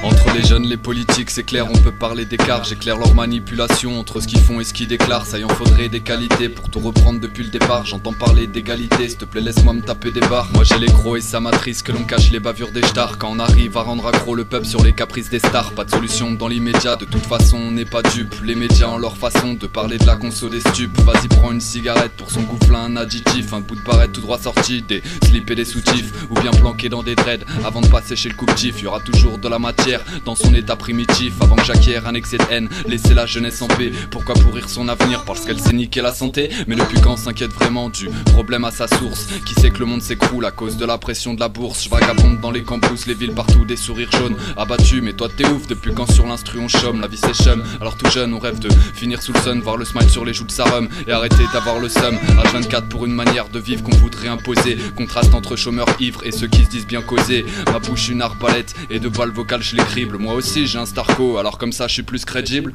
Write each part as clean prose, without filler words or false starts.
Entre les jeunes, les politiques, c'est clair, on peut parler d'écart. J'éclaire leur manipulation entre ce qu'ils font et ce qu'ils déclarent. Ça y en faudrait des qualités pour tout reprendre depuis le départ. J'entends parler d'égalité, s'il te plaît laisse-moi me taper des barres. Moi j'ai les crocs et ça m'attriste que l'on cache les bavures des stars. Quand on arrive à rendre accro le peuple sur les caprices des stars. Pas de solution dans l'immédiat, de toute façon on n'est pas dupe. Les médias ont leur façon de parler de la conso des stupes. Vas-y prends une cigarette pour son goufflin un additif. Un bout de barrette tout droit sorti des slips et des soutifs. Ou bien planqué dans des dreads avant de passer chez le coupe-tif. Y'aura toujours de la matière dans son état primitif. Avant que j'acquière un excès de haine, laisser la jeunesse en paix. Pourquoi pourrir son avenir? Parce qu'elle s'est niquée la santé. Mais le pucan s'inquiète vraiment du problème à sa source. Qui sait que le monde s'écroule à cause de la pression de la bourse. Je vagabonde dans les campus, les villes partout, des sourires jaunes. Abattu, mais toi t'es ouf, depuis quand sur l'instru on chôme. La vie c'est chum, alors tout jeune on rêve de finir sous le sun. Voir le smile sur les joues de sa rhum et arrêter d'avoir le seum. H24 pour une manière de vivre qu'on voudrait imposer. Contraste entre chômeurs ivres et ceux qui se disent bien causer. Ma bouche une arbalète et de balles vocales je les crible. Moi aussi j'ai un starco, alors comme ça je suis plus crédible.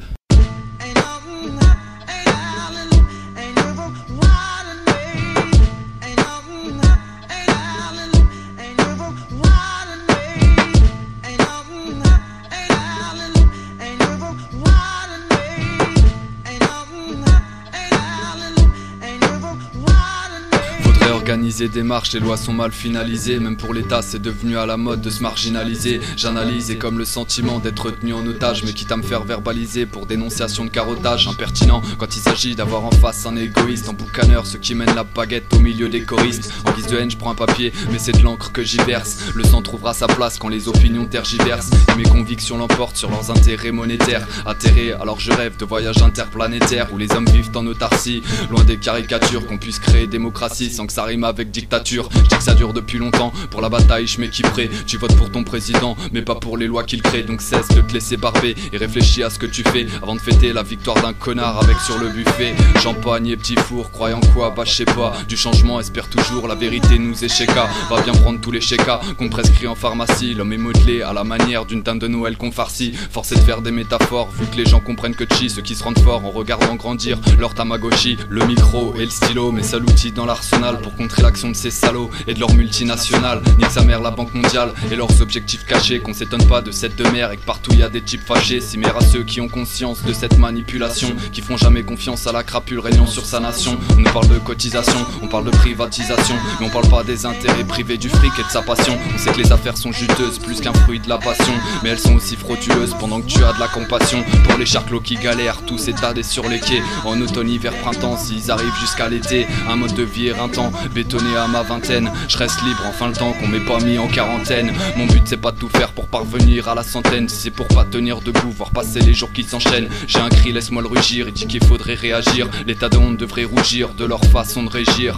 Organiser des marches, les lois sont mal finalisées. Même pour l'État c'est devenu à la mode de se marginaliser. J'analyse et comme le sentiment d'être tenu en otage. Mais quitte à me faire verbaliser pour dénonciation de carottage. Impertinent quand il s'agit d'avoir en face un égoïste. En boucaneur, ceux qui mènent la baguette au milieu des choristes. En guise de haine je prends un papier, mais c'est de l'encre que j'y verse. Le sang trouvera sa place quand les opinions tergiversent. Et mes convictions l'emportent sur leurs intérêts monétaires. Atterré, alors je rêve de voyages interplanétaires où les hommes vivent en autarcie. Loin des caricatures, qu'on puisse créer démocratie sans que ça rime avec dictature. Je dis que ça dure depuis longtemps, pour la bataille je m'équiperai. Tu votes pour ton président, mais pas pour les lois qu'il crée. Donc cesse de te laisser barber et réfléchis à ce que tu fais avant de fêter la victoire d'un connard avec sur le buffet champagne et petit four, croyant quoi? Bah je sais pas, du changement espère toujours, la vérité nous écheca. Va bien prendre tous les chékas qu'on prescrit en pharmacie. L'homme est modelé à la manière d'une dinde de Noël qu'on farcit. Forcé de faire des métaphores, vu que les gens comprennent que chi. Ceux qui se rendent forts en regardant grandir leur Tamagotchi. Le micro et le stylo, mais seul outil dans l'arsenal pour contrer l'action de ces salauds et de leurs multinationales. Nique sa mère la banque mondiale et leurs objectifs cachés. Qu'on s'étonne pas de cette de mer et que partout y a des types fâchés. Cimer à ceux qui ont conscience de cette manipulation, qui font jamais confiance à la crapule régnant sur sa nation. On nous parle de cotisation, on parle de privatisation, mais on parle pas des intérêts privés du fric et de sa passion. On sait que les affaires sont juteuses, plus qu'un fruit de la passion, mais elles sont aussi frauduleuses pendant que tu as de la compassion. Pour les charclots qui galèrent, tous étadés sur les quais, en automne, hiver, printemps, s'ils arrivent jusqu'à l'été. Un mode de vie éreintant, bétonné à ma vingtaine. Je reste libre, enfin le temps qu'on m'ait pas mis en quarantaine. Mon but c'est pas de tout faire pour parvenir à la centaine. Si c'est pour pas tenir debout, voir passer les jours qui s'enchaînent. J'ai un cri, laisse-moi le rugir, il dit qu'il faudrait réagir. L'état de honte devrait rougir de leur façon de régir.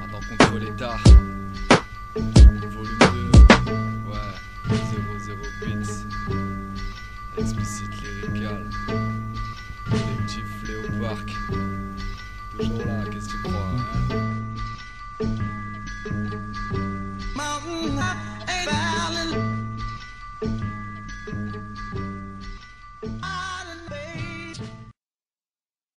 Attends contre l'État. Volume 2. Ouais, 008. Explicite lyrical. Collectif Léo Park. Toujours là, qu'est-ce que tu crois?